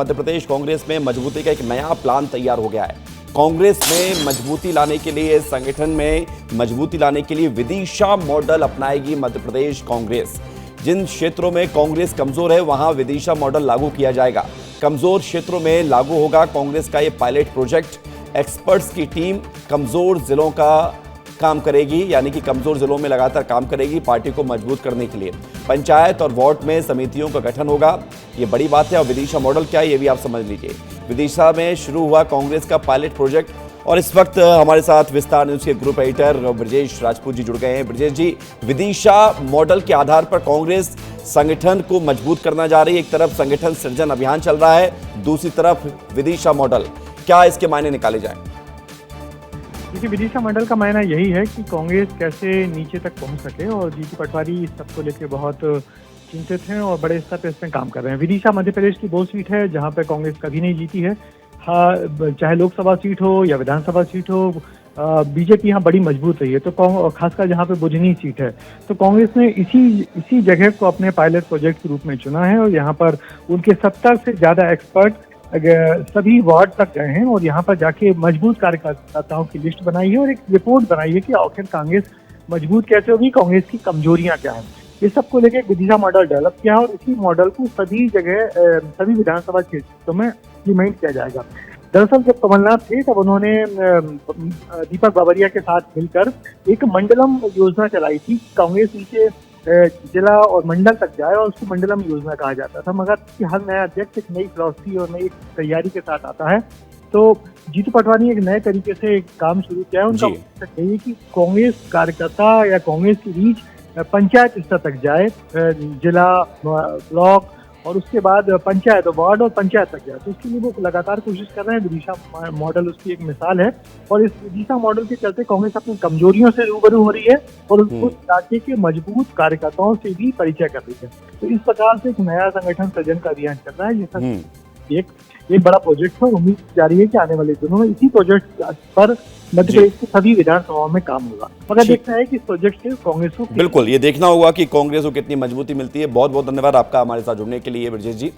मध्य प्रदेश कांग्रेस में मजबूती का एक नया प्लान तैयार हो गया है। कांग्रेस में मजबूती लाने के लिए, संगठन में मजबूती लाने के लिए विदिशा मॉडल अपनाएगी मध्य प्रदेश कांग्रेस। जिन क्षेत्रों में कांग्रेस कमजोर है वहां विदिशा मॉडल लागू किया जाएगा। कमजोर क्षेत्रों में लागू होगा कांग्रेस का ये पायलट प्रोजेक्ट। एक्सपर्ट्स की टीम कमजोर जिलों का काम करेगी, यानी कि कमजोर जिलों में लगातार काम करेगी पार्टी को मजबूत करने के लिए। पंचायत और वार्ड में समितियों का गठन होगा, ये बड़ी बात है। और विदिशा मॉडल क्या है ये भी आप समझ लीजिए। विदिशा में शुरू हुआ कांग्रेस का पायलट प्रोजेक्ट और इस वक्त हमारे साथ विस्तार न्यूज के ग्रुप एडिटर ब्रजेश राजपूत जी जुड़ गए हैं। ब्रजेश जी, विदिशा मॉडल के आधार पर कांग्रेस संगठन को मजबूत करना जा रही है। एक तरफ संगठन सृजन अभियान चल रहा है, दूसरी तरफ विदिशा मॉडल, क्या इसके मायने निकाले जाए? देखिए, विदिशा मॉडल का मायना यही है कि कांग्रेस कैसे नीचे तक पहुंच सके और जीतू पटवारी इस सबको लेकर बहुत चिंतित हैं और बड़े स्तर पर इसमें काम कर रहे हैं। विदिशा मध्य प्रदेश की वो सीट है जहां पर कांग्रेस कभी नहीं जीती है। हाँ, चाहे लोकसभा सीट हो या विधानसभा सीट हो, बीजेपी यहाँ बड़ी मजबूत रही है। तो खासकर जहाँ पे बुधनी सीट है, तो कांग्रेस ने इसी जगह को अपने पायलट प्रोजेक्ट के रूप में चुना है और यहाँ पर उनके 70 से ज्यादा एक्सपर्ट सभी वार्ड तक गए हैं और यहाँ पर जाके मजबूत कार्यकर्ताओं की लिस्ट बनाई है और एक रिपोर्ट बनाई है कि आखिर कांग्रेस मजबूत कैसे होगी, कांग्रेस की कमजोरियां क्या हैं। इस सबको लेकर विदिशा मॉडल डेवलप किया है और इसी मॉडल को सभी जगह, सभी विधानसभा क्षेत्रों में इम्प्लीमेंट किया जाएगा। दरअसल जब कमलनाथ थे तब उन्होंने दीपक बाबरिया के साथ मिलकर एक मंडलम योजना चलाई थी। कांग्रेस नीचे जिला और मंडल तक जाए और उसको मंडलम योजना कहा जाता था। मगर हर नया अध्यक्ष एक नई फिलॉसफी और नई तैयारी के साथ आता है। तो जीतू पटवारी ने एक नए तरीके से एक काम शुरू किया है। उनका मकसद यही है कि कांग्रेस कार्यकर्ता या कांग्रेस की रीच पंचायत स्तर तक जाए, जिला, ब्लॉक और उसके बाद पंचायत, वार्ड और पंचायत तक जाए। तो उसके लिए वो लगातार कोशिश कर रहे हैं। विदिशा मॉडल उसकी एक मिसाल है और इस विदिशा मॉडल के चलते कांग्रेस अपनी कमजोरियों से रूबरू हो रही है और उस इलाके के मजबूत कार्यकर्ताओं से भी परिचय कर रही है। तो इस प्रकार से एक नया संगठन सृजन का अभियान चल रहा है। ये सब एक बड़ा प्रोजेक्ट है। उम्मीद की जा रही है कि आने वाले दिनों में इसी प्रोजेक्ट पर मध्य प्रदेश की सभी विधानसभाओं में काम होगा। मगर देखना है कि इस प्रोजेक्ट से कांग्रेस को, बिल्कुल ये देखना होगा कि कांग्रेस को कितनी मजबूती मिलती है। बहुत बहुत धन्यवाद आपका हमारे साथ जुड़ने के लिए ब्रजेश जी।